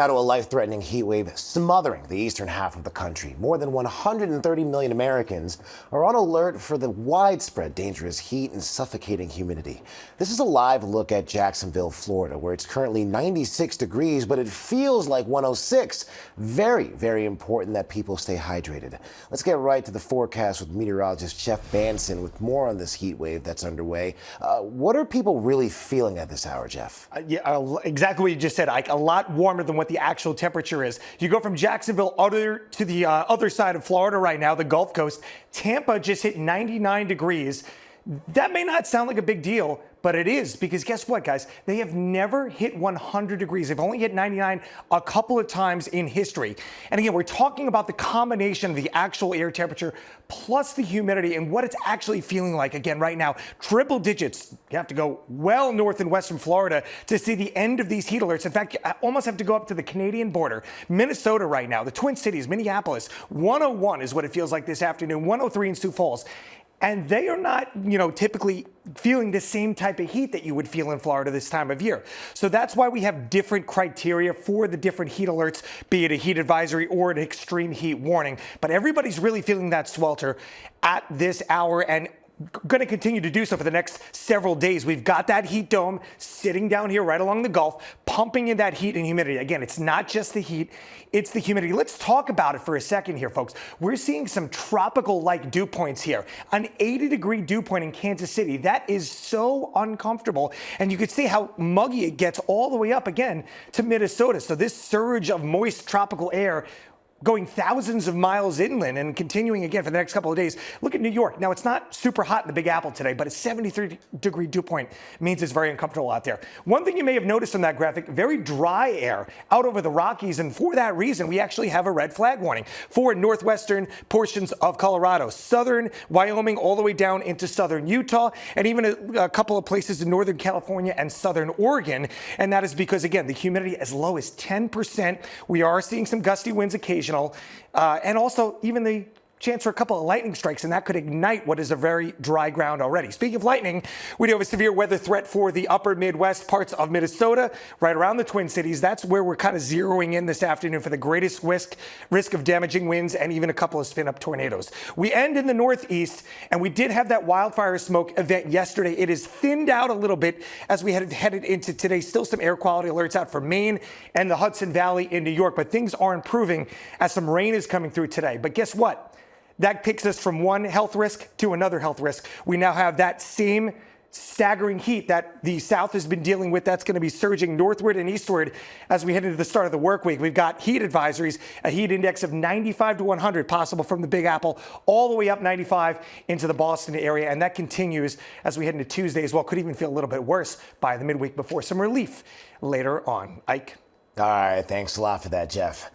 Now to a life-threatening heat wave smothering the eastern half of the country. More than 130 million Americans are on alert for the widespread dangerous heat and suffocating humidity. This is a live look at Jacksonville, Florida, where it's currently 96 degrees, but it feels like 106. Very, very important that people stay hydrated. Let's get right to the forecast with meteorologist Jeff Banson with more on this heat wave that's underway. What are people really feeling at this hour, Jeff? Exactly what you just said, Ike. A lot warmer than what the actual temperature is. You go from Jacksonville to the other side of Florida right now, the Gulf Coast. Tampa just hit 99 degrees. That may not sound like a big deal, but it is, because guess what, guys? They have never hit 100 degrees. They've only hit 99 a couple of times in history. And again, we're talking about the combination of the actual air temperature plus the humidity and what it's actually feeling like. Again, right now, triple digits. You have to go well north in western Florida to see the end of these heat alerts. In fact, you almost have to go up to the Canadian border. Minnesota right now, the Twin Cities, Minneapolis, 101 is what it feels like this afternoon, 103 in Sioux Falls. And they are not, typically feeling the same type of heat that you would feel in Florida this time of year. So that's why we have different criteria for the different heat alerts, be it a heat advisory or an extreme heat warning. But everybody's really feeling that swelter at this hour and going to continue to do so for the next several days. We've got that heat dome sitting down here right along the Gulf, pumping in that heat and humidity. Again, it's not just the heat, it's the humidity. Let's talk about it for a second here, folks. We're seeing some tropical-like dew points here. An 80-degree dew point in Kansas City. That is so uncomfortable. And you can see how muggy it gets all the way up again to Minnesota. So this surge of moist tropical air going thousands of miles inland and continuing again for the next couple of days. Look at New York. Now, it's not super hot in the Big Apple today, but a 73-degree dew point means it's very uncomfortable out there. One thing you may have noticed on that graphic, very dry air out over the Rockies, and for that reason, we actually have a red flag warning for northwestern portions of Colorado, southern Wyoming, all the way down into southern Utah, and even a couple of places in northern California and southern Oregon. And that is because, again, the humidity as low as 10%. We are seeing some gusty winds occasionally. And also even the chance for a couple of lightning strikes, and that could ignite what is a very dry ground already. Speaking of lightning, we do have a severe weather threat for the upper Midwest parts of Minnesota, right around the Twin Cities. That's where we're kind of zeroing in this afternoon for the greatest risk of damaging winds and even a couple of spin-up tornadoes. We end in the Northeast, and we did have that wildfire smoke event yesterday. It is thinned out a little bit as we headed into today. Still some air quality alerts out for Maine and the Hudson Valley in New York, but things are improving as some rain is coming through today. But guess what? That picks us from one health risk to another health risk. We now have that same staggering heat that the South has been dealing with. That's going to be surging northward and eastward as we head into the start of the work week. We've got heat advisories, a heat index of 95 to 100 possible from the Big Apple all the way up 95 into the Boston area. And that continues as we head into Tuesday as well. Could even feel a little bit worse by the midweek before some relief later on. Ike. All right. Thanks a lot for that, Jeff.